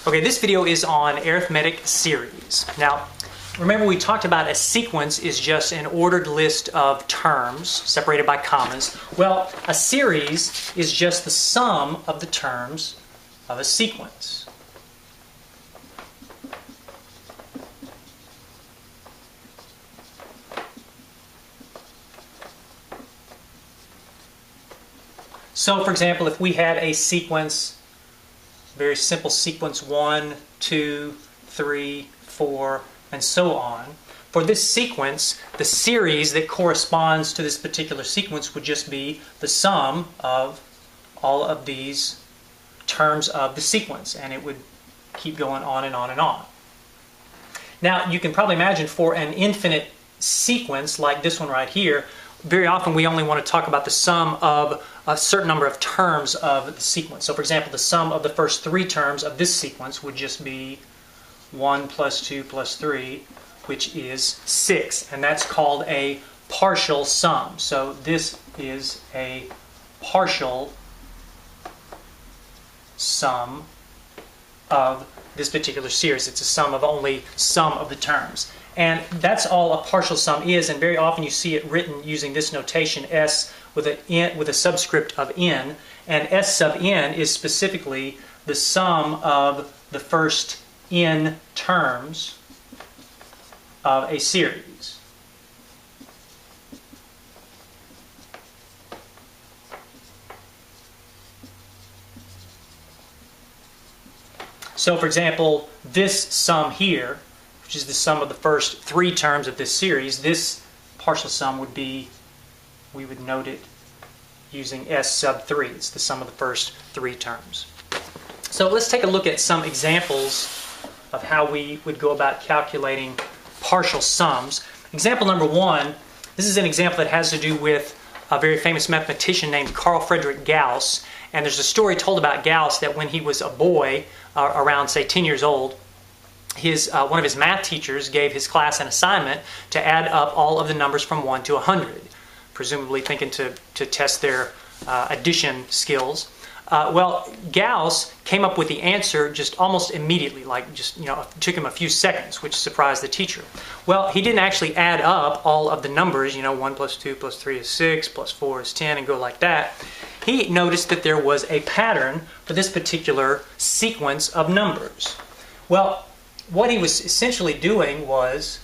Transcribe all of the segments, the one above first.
Okay, this video is on arithmetic series. Now, remember we talked about a sequence is just an ordered list of terms separated by commas. Well, a series is just the sum of the terms of a sequence. So, for example, if we had a sequence, very simple sequence 1, 2, 3, 4, and so on. For this sequence, the series that corresponds to this particular sequence would just be the sum of all of these terms of the sequence, and it would keep going on and on and on. Now, you can probably imagine for an infinite sequence like this one right here, very often we only want to talk about the sum of a certain number of terms of the sequence. So for example, the sum of the first 3 terms of this sequence would just be 1 plus 2 plus 3, which is 6. And that's called a partial sum. So this is a partial sum of this particular series. It's a sum of only some of the terms. And that's all a partial sum is, and very often you see it written using this notation, S with a subscript of n, and S sub n is specifically the sum of the first n terms of a series. So for example, this sum here, which is the sum of the first 3 terms of this series, this partial sum would be, we would note it using S sub 3. It's the sum of the first 3 terms. So let's take a look at some examples of how we would go about calculating partial sums. Example number 1, this is an example that has to do with a very famous mathematician named Carl Friedrich Gauss. And there's a story told about Gauss that when he was a boy, around say 10 years old, one of his math teachers gave his class an assignment to add up all of the numbers from 1 to 100, presumably thinking to test their addition skills. Well, Gauss came up with the answer just almost immediately, like just, it took him a few seconds, which surprised the teacher. Well, he didn't actually add up all of the numbers, 1 plus 2 plus 3 is 6, plus 4 is 10, and go like that. He noticed that there was a pattern for this particular sequence of numbers. Well, what he was essentially doing was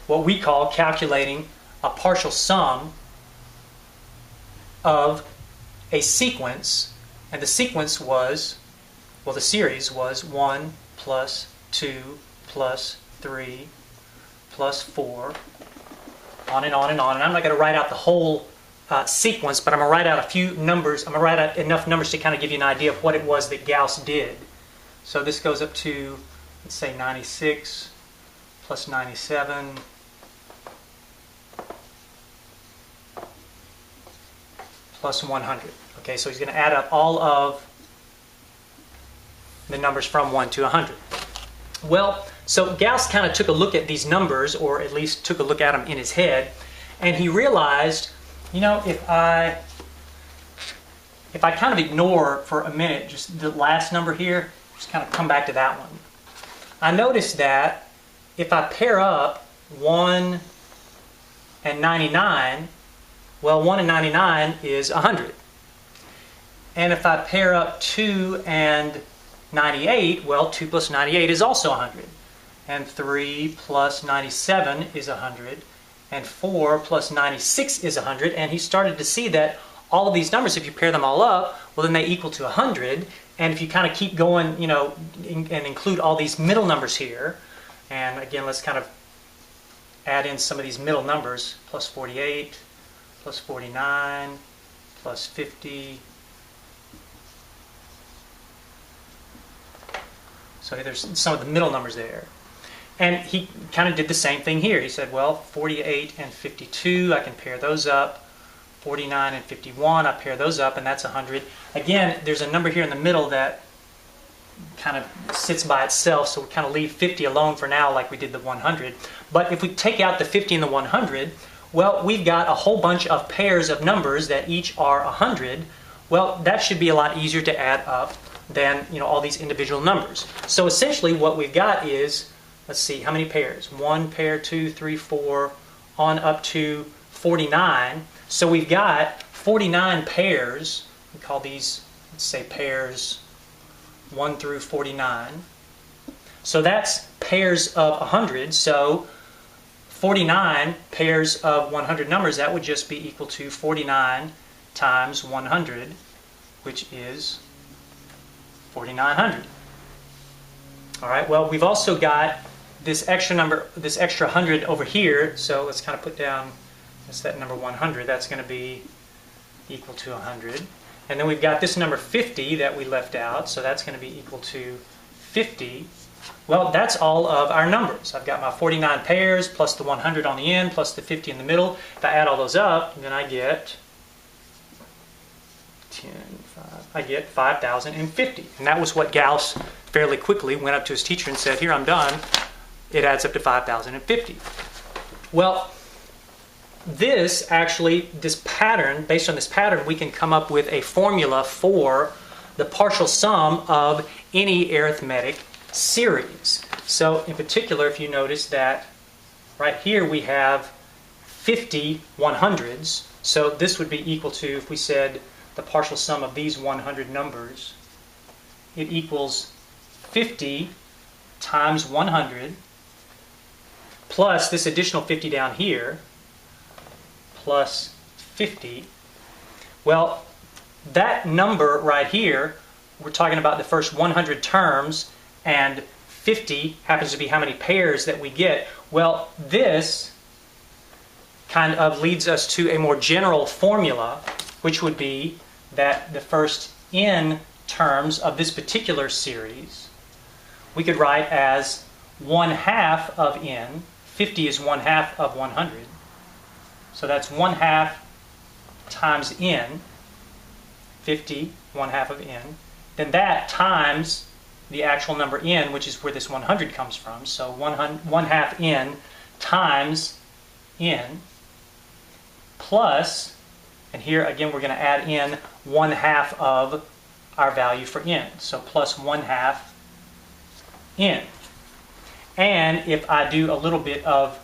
what we call calculating a partial sum of a sequence, and the sequence was, well, the series was 1 plus 2 plus 3 plus 4, on and on and on. And I'm not going to write out the whole sequence, but I'm going to write out a few numbers. I'm going to write out enough numbers to kind of give you an idea of what it was that Gauss did. So this goes up to, let's say 96 plus 97 plus 100. Okay, so he's going to add up all of the numbers from 1 to 100. Well, so Gauss kind of took a look at these numbers, or at least took a look at them in his head, and he realized, if I kind of ignore for a minute just the last number here, just kind of come back to that one, I noticed that if I pair up 1 and 99, well, 1 and 99 is 100. And if I pair up 2 and 98, well, 2 plus 98 is also 100. And 3 plus 97 is 100. And 4 plus 96 is 100. And he started to see that all of these numbers, if you pair them all up, well, then they equal to 100. And if you kind of keep going, and include all these middle numbers here, and again, let's kind of add in some of these middle numbers, plus 48, plus 49, plus 50. So there's some of the middle numbers there. And he kind of did the same thing here. He said, well, 48 and 52, I can pair those up. 49 and 51, I pair those up, and that's 100. Again, there's a number here in the middle that kind of sits by itself, so we kind of leave 50 alone for now like we did the 100. But if we take out the 50 and the 100, well, we've got a whole bunch of pairs of numbers that each are 100. Well, that should be a lot easier to add up than all these individual numbers. So essentially what we've got is, let's see, how many pairs? 1 pair, 2, 3, 4, on up to 49. So we've got 49 pairs. We call these, let's say, pairs 1 through 49. So that's pairs of 100. So 49 pairs of 100 numbers, that would just be equal to 49 times 100, which is 4,900. All right, well, we've also got this extra number, this extra 100 over here. So let's kind of put down, that's that number 100. That's going to be equal to 100. And then we've got this number 50 that we left out. So that's going to be equal to 50. Well, that's all of our numbers. I've got my 49 pairs plus the 100 on the end plus the 50 in the middle. If I add all those up, then I get 5,050. And that was what Gauss fairly quickly went up to his teacher and said, here, I'm done. It adds up to 5,050. Well, this pattern, based on this pattern, we can come up with a formula for the partial sum of any arithmetic series. So in particular, if you notice that right here we have 50 100s. So this would be equal to, if we said the partial sum of these 100 numbers, it equals 50 times 100 plus this additional 50 down here plus 50. Well, that number right here, we're talking about the first 100 terms, and 50 happens to be how many pairs that we get. Well, this kind of leads us to a more general formula, which would be that the first n terms of this particular series we could write as 1/2 of n. 50 is 1/2 of 100. So that's 1/2 times n. 50, 1/2 of n. Then that times the actual number n, which is where this 100 comes from. So 1/2 n times n plus, and here again we're going to add in 1/2 of our value for n. So plus 1/2 n. And if I do a little bit of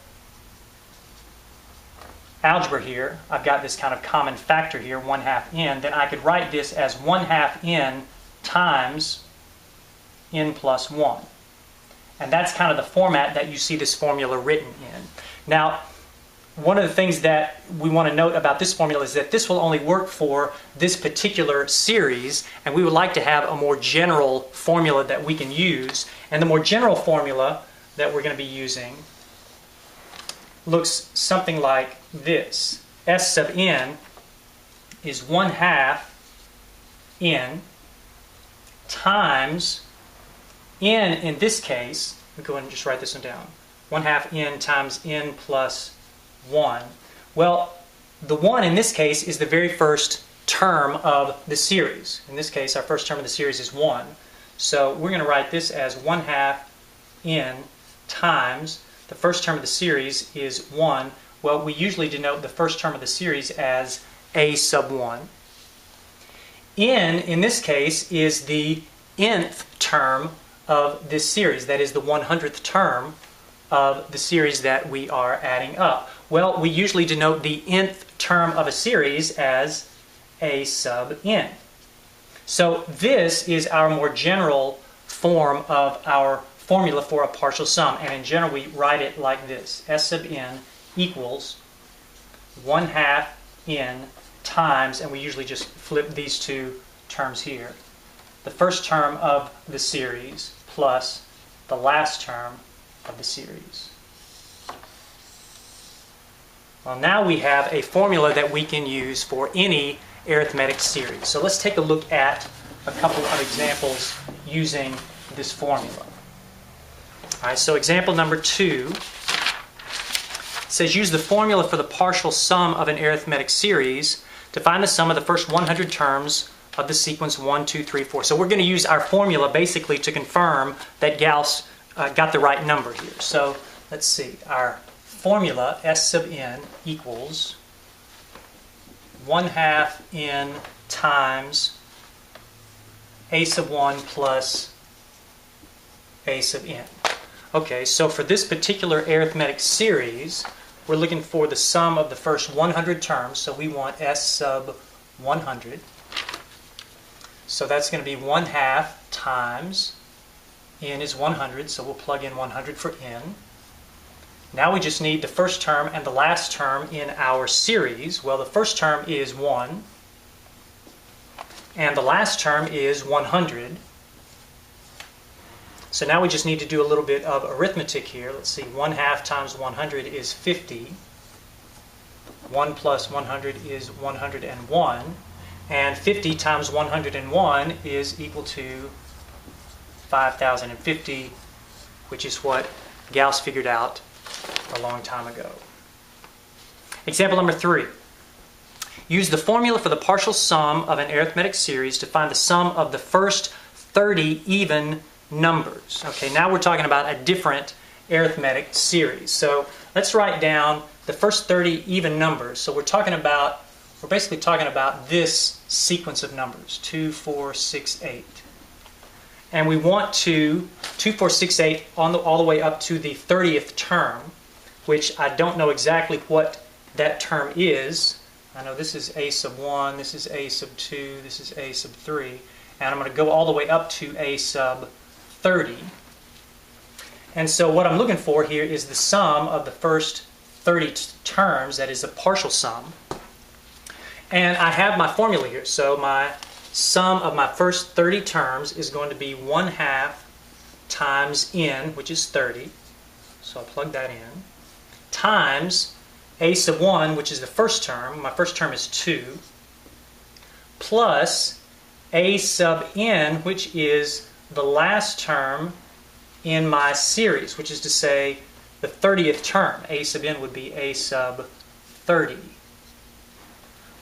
algebra here, I've got this kind of common factor here, 1/2 n, then I could write this as 1/2 n times n plus 1. And that's kind of the format that you see this formula written in. Now, one of the things that we want to note about this formula is that this will only work for this particular series, and we would like to have a more general formula that we can use. And the more general formula that we're going to be using looks something like this. S sub n is 1/2 n times n, in this case, we'll go ahead and just write this one down. 1/2 n times n plus 1. Well, the 1 in this case is the very first term of the series. In this case, our first term of the series is 1. So we're going to write this as 1/2 n times, the first term of the series is 1. Well, we usually denote the first term of the series as a sub 1. N, in this case, is the nth term of this series. That is the 100th term of the series that we are adding up. Well, we usually denote the nth term of a series as a sub n. So this is our more general form of our formula for a partial sum. And in general, we write it like this. S sub n equals 1/2 n times, and we usually just flip these two terms here, the first term of the series plus the last term of the series. Well, now we have a formula that we can use for any arithmetic series. So let's take a look at a couple of examples using this formula. All right, so example number 2 says use the formula for the partial sum of an arithmetic series to find the sum of the first 100 terms of the sequence 1, 2, 3, 4. So we're going to use our formula basically to confirm that Gauss got the right number here. So let's see. Our formula, S sub n, equals 1/2 n times a sub 1 plus a sub n. Okay, so for this particular arithmetic series, we're looking for the sum of the first 100 terms, so we want s sub 100. So that's going to be 1/2 times n is 100, so we'll plug in 100 for n. Now we just need the first term and the last term in our series. Well, the first term is 1, and the last term is 100. So now we just need to do a little bit of arithmetic here. Let's see, 1/2 times 100 is 50. 1 plus 100 is 101. And 50 times 101 is equal to 5,050, which is what Gauss figured out a long time ago. Example number 3. Use the formula for the partial sum of an arithmetic series to find the sum of the first 30 even numbers. Okay, now we're talking about a different arithmetic series. So let's write down the first 30 even numbers. So we're basically talking about this sequence of numbers, 2, 4, 6, 8. And we want 2, 4, 6, 8 all the way up to the 30th term, which I don't know exactly what that term is. I know this is a sub 1, this is a sub 2, this is a sub 3, and I'm going to go all the way up to a sub 30. And so what I'm looking for here is the sum of the first 30 terms, that is a partial sum. And I have my formula here. So my sum of my first 30 terms is going to be 1/2 times n, which is 30. So I'll plug that in. Times a sub 1, which is the first term. My first term is 2. Plus a sub n, which is the last term in my series, which is to say the 30th term. A sub n would be a sub 30.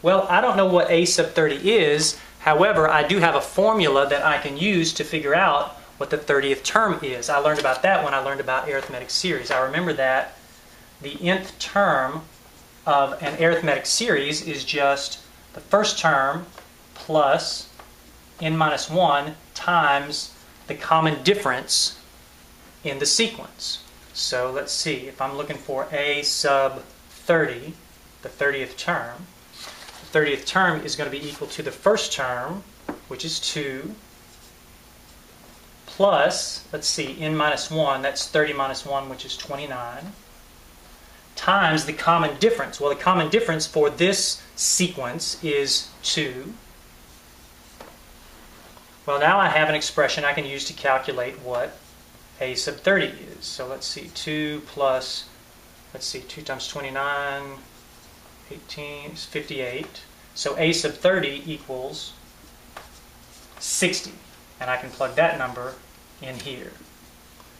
Well, I don't know what a sub 30 is. However, I do have a formula that I can use to figure out what the 30th term is. I learned about that when I learned about arithmetic series. I remember that the nth term of an arithmetic series is just the first term plus n minus 1 times the common difference in the sequence. So let's see, if I'm looking for a sub 30, the 30th term, the 30th term is going to be equal to the first term, which is 2, plus, let's see, n minus 1, that's 30 minus 1, which is 29, times the common difference. Well, the common difference for this sequence is 2. Well, now I have an expression I can use to calculate what a sub 30 is. So let's see, 2 plus, let's see, 2 times 29, 18 is 58. So a sub 30 equals 60. And I can plug that number in here.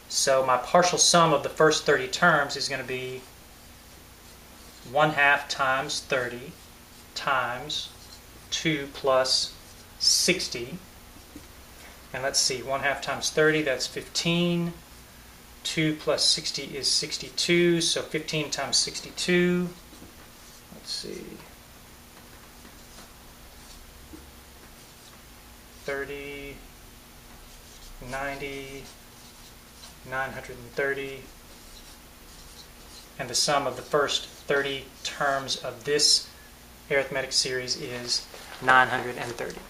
So my partial sum of the first 30 terms is going to be 1/2 times 30 times 2 plus 60. And let's see, 1/2 times 30, that's 15. 2 plus 60 is 62, so 15 times 62. Let's see. 30, 90, 930. And the sum of the first 30 terms of this arithmetic series is 930.